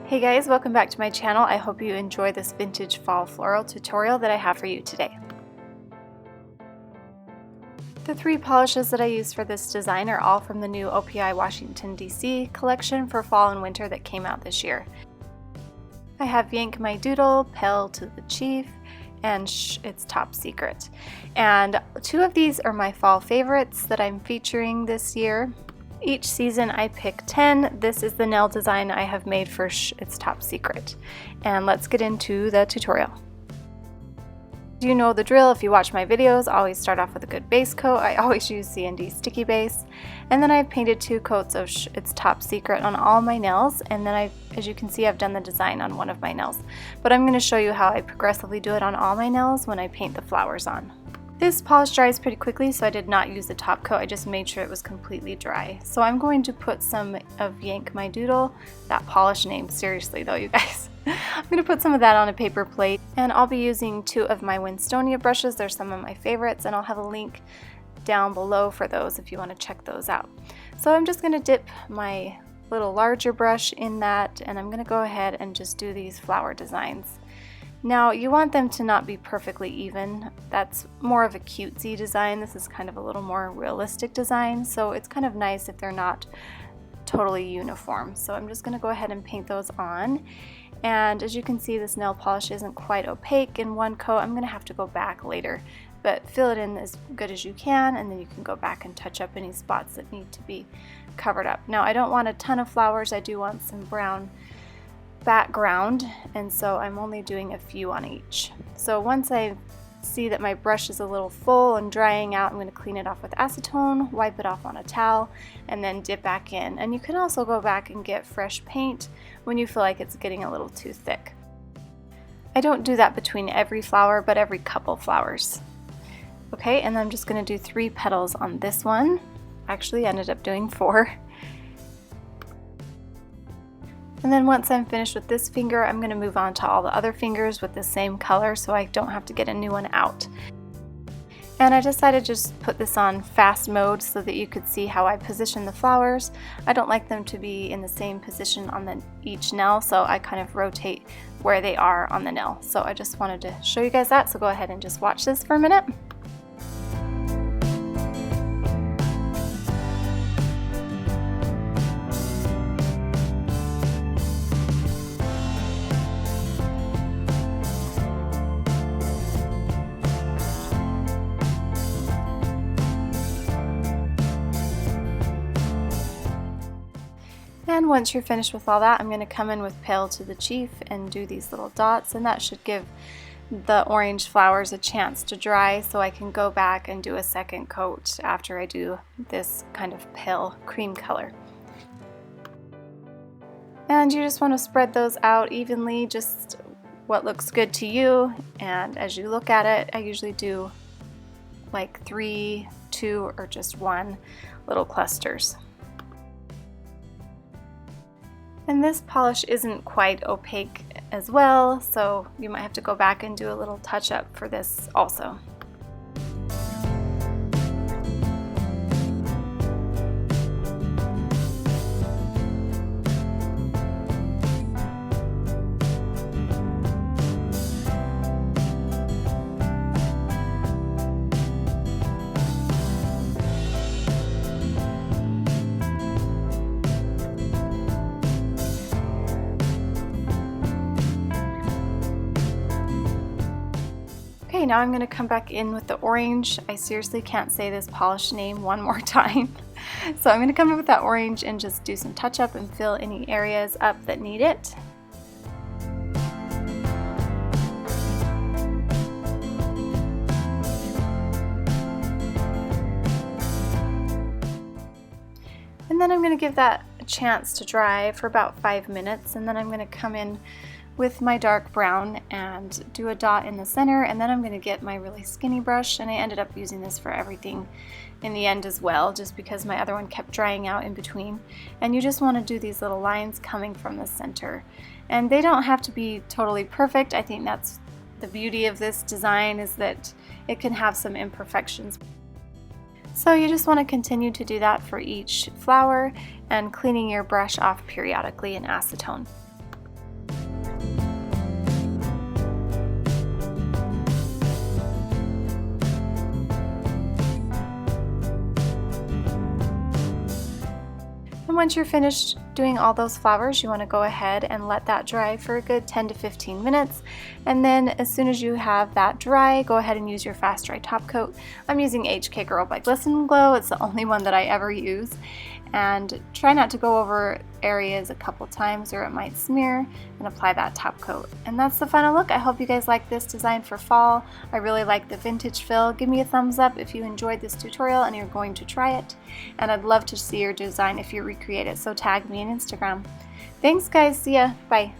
Hey guys, welcome back to my channel. I hope you enjoy this vintage fall floral tutorial that I have for you today. The three polishes that I use for this design are all from the new OPI Washington DC collection for fall and winter that came out this year. I have Yank My Doodle, Pale to the Chief, and It's Top Secret. And two of these are my fall favorites that I'm featuring this year. Each season I pick 10. This is the nail design I have made for It's Top Secret. And let's get into the tutorial. You know the drill if you watch my videos. I always start off with a good base coat. I always use C&D sticky base. And then I've painted 2 coats of It's Top Secret on all my nails. And then as you can see, I've done the design on one of my nails. But I'm going to show you how I progressively do it on all my nails when I paint the flowers on. This polish dries pretty quickly, so I did not use the top coat. I just made sure it was completely dry. So I'm going to put some of Yank My Doodle, that polish name, seriously though, you guys. I'm going to put some of that on a paper plate, and I'll be using 2 of my Winstonia brushes. They're some of my favorites, and I'll have a link down below for those if you want to check those out. So I'm just going to dip my little larger brush in that, and I'm going to go ahead and just do these flower designs. Now you want them to not be perfectly even. That's more of a cutesy design. This is kind of a little more realistic design, so it's kind of nice if they're not totally uniform. So I'm just going to go ahead and paint those on. And as you can see, this nail polish isn't quite opaque in one coat. I'm going to have to go back later, but fill it in as good as you can, and then you can go back and touch up any spots that need to be covered up. Now I don't want a ton of flowers. I do want some brown background, and so I'm only doing a few on each. So once I see that my brush is a little full and drying out, I'm going to clean it off with acetone, wipe it off on a towel, and then dip back in. And you can also go back and get fresh paint when you feel like it's getting a little too thick. I don't do that between every flower, but every couple flowers. Okay, and then I'm just going to do 3 petals on this one. Actually, I ended up doing 4. And then once I'm finished with this finger, I'm going to move on to all the other fingers with the same color so I don't have to get a new one out. And I decided to just put this on fast mode so that you could see how I position the flowers. I don't like them to be in the same position on each nail, so I kind of rotate where they are on the nail. So I just wanted to show you guys that, so go ahead and just watch this for a minute. And once you're finished with all that, I'm going to come in with Pale to the Chief and do these little dots, and that should give the orange flowers a chance to dry so I can go back and do a second coat after I do this kind of pale cream color. And you just want to spread those out evenly, just what looks good to you, and as you look at it, I usually do like 3, 2, or just 1 little clusters. And this polish isn't quite opaque as well, so you might have to go back and do a little touch up for this also. Okay, now I'm going to come back in with the orange. I seriously can't say this polish name one more time. So I'm going to come in with that orange and just do some touch up and fill any areas up that need it. And then I'm going to give that a chance to dry for about 5 minutes, and then I'm going to come in with my dark brown and do a dot in the center, and then I'm going to get my really skinny brush, and I ended up using this for everything in the end as well, just because my other one kept drying out in between. And you just want to do these little lines coming from the center, and they don't have to be totally perfect. I think that's the beauty of this design, is that it can have some imperfections. So you just want to continue to do that for each flower, and cleaning your brush off periodically in acetone. And once you're finished doing all those flowers, you want to go ahead and let that dry for a good 10 to 15 minutes. And then as soon as you have that dry, go ahead and use your fast dry top coat. I'm using HK Girl by Glisten Glow. It's the only one that I ever use. And try not to go over areas a couple times or it might smear, and apply that top coat. And that's the final look. I hope you guys like this design for fall. I really like the vintage feel. Give me a thumbs up if you enjoyed this tutorial and you're going to try it. And I'd love to see your design if you recreate it, so tag me on Instagram. Thanks guys, see ya, bye.